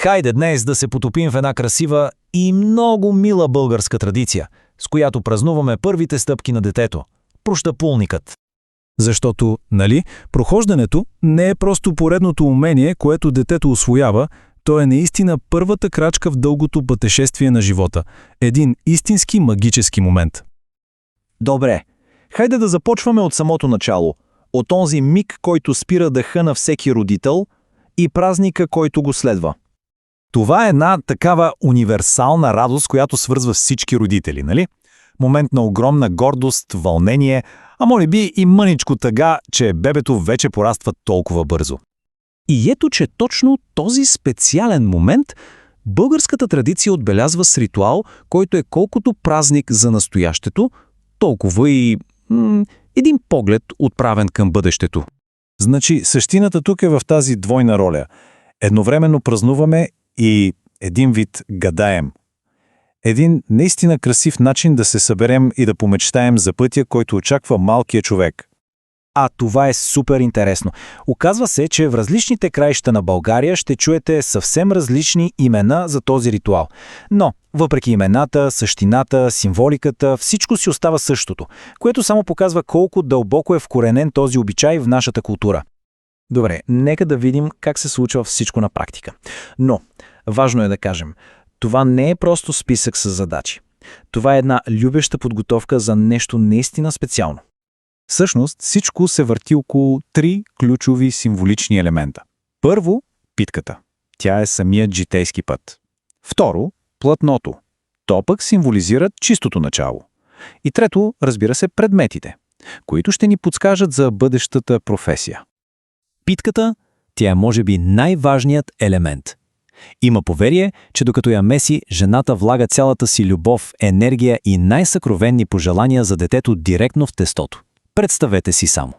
Хайде днес да се потопим в една красива и много мила българска традиция, с която празнуваме първите стъпки на детето – прощапулникът. Защото, нали, прохождането не е просто поредното умение, което детето усвоява, то е наистина първата крачка в дългото пътешествие на живота. Един истински магически момент. Добре, хайде да започваме от самото начало, от онзи миг, който спира дъха на всеки родител и празника, който го следва. Това е една такава универсална радост, която свързва всички родители, нали? Момент на огромна гордост, вълнение, а може би и мъничко тъга, че бебето вече пораства толкова бързо. И ето, че точно този специален момент българската традиция отбелязва с ритуал, който е колкото празник за настоящето, толкова и един поглед отправен към бъдещето. Значи, същината тук е в тази двойна роля. Едновременно празнуваме и един вид гадаем. Един наистина красив начин да се съберем и да помечтаем за пътя, който очаква малкия човек. А това е супер интересно. Оказва се, че в различните краища на България ще чуете съвсем различни имена за този ритуал. Но, въпреки имената, същината, символиката, всичко си остава същото, което само показва колко дълбоко е вкоренен този обичай в нашата култура. Добре, нека да видим как се случва всичко на практика. Но, важно е да кажем, това не е просто списък с задачи. Това е една любеща подготовка за нещо наистина специално. Всъщност, всичко се върти около три ключови символични елемента. Първо, питката. Тя е самият житейски път. Второ, платното. То пък символизира чистото начало. И трето, разбира се, предметите, които ще ни подскажат за бъдещата професия. Питката, тя е може би най-важният елемент. Има поверие, че докато я меси, жената влага цялата си любов, енергия и най-съкровенни пожелания за детето директно в тестото. Представете си само.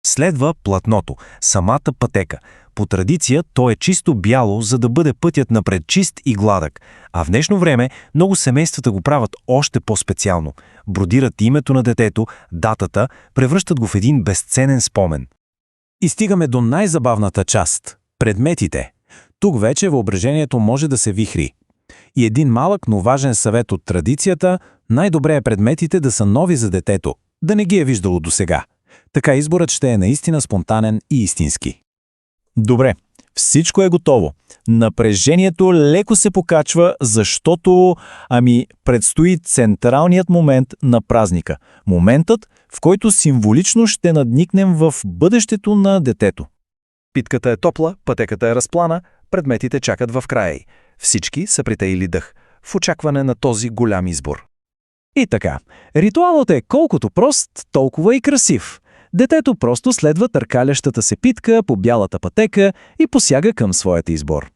Следва платното, самата пътека. По традиция то е чисто бяло, за да бъде пътят напред чист и гладък, а в днешно време много семействата го правят още по-специално. Бродират името на детето, датата, превръщат го в един безценен спомен. И стигаме до най-забавната част – предметите. Тук вече въображението може да се вихри. И един малък, но важен съвет от традицията – най-добре е предметите да са нови за детето, да не ги е виждало досега. Така изборът ще е наистина спонтанен и истински. Добре, всичко е готово. Напрежението леко се покачва, защото, предстои централният момент на празника. Моментът, в който символично ще надникнем в бъдещето на детето. Питката е топла, пътеката е разплана, предметите чакат в края й. Всички са притаили дъх, в очакване на този голям избор. И така, ритуалът е колкото прост, толкова и красив. Детето просто следва търкалящата се питка по бялата пътека и посяга към своят избор.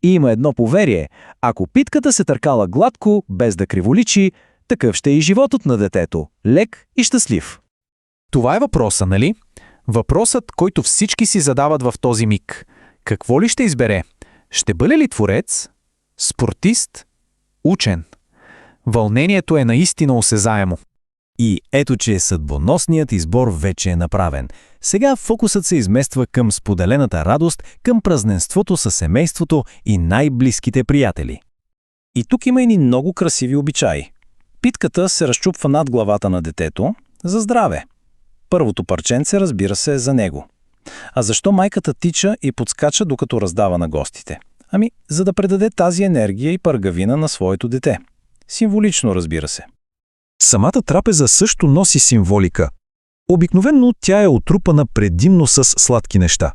И има едно поверие. Ако питката се търкала гладко, без да криволичи, такъв ще е и животът на детето. Лек и щастлив. Това е въпроса, нали? Въпросът, който всички си задават в този миг. Какво ли ще избере? Ще бъде ли творец? Спортист? Учен? Вълнението е наистина осезаемо. И ето, че съдбоносният избор вече е направен. Сега фокусът се измества към споделената радост, към празненството със семейството и най-близките приятели. И тук има и много красиви обичаи. Питката се разчупва над главата на детето за здраве. Първото парченце, разбира се, е за него. А защо майката тича и подскача, докато раздава на гостите? За да предаде тази енергия и пъргавина на своето дете. Символично, разбира се. Самата трапеза също носи символика. Обикновено тя е отрупана предимно с сладки неща.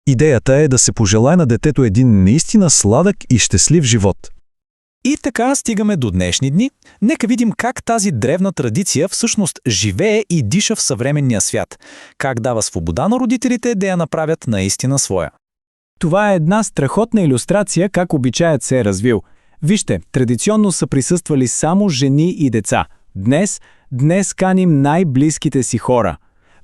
Идеята е да се пожелае на детето един наистина сладък и щастлив живот. И така стигаме до днешни дни. Нека видим как тази древна традиция всъщност живее и диша в съвременния свят. Как дава свобода на родителите да я направят наистина своя. Това е една страхотна илюстрация как обичаят се е развил. Вижте, традиционно са присъствали само жени и деца. Днес каним най-близките си хора.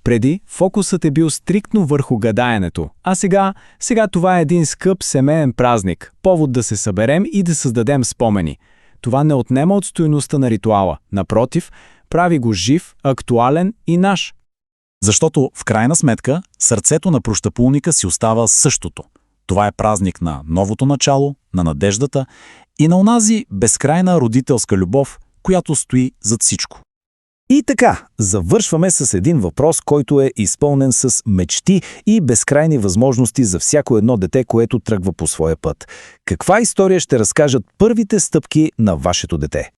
Преди фокусът е бил стриктно върху гадаенето, а сега това е един скъп семейен празник, повод да се съберем и да създадем спомени. Това не отнема от стойността на ритуала, напротив, прави го жив, актуален и наш. Защото, в крайна сметка, сърцето на прощапулника си остава същото. Това е празник на новото начало, на надеждата и на онази безкрайна родителска любов, която стои зад всичко. И така, завършваме с един въпрос, който е изпълнен с мечти и безкрайни възможности за всяко едно дете, което тръгва по своя път. Каква история ще разкажат първите стъпки на вашето дете?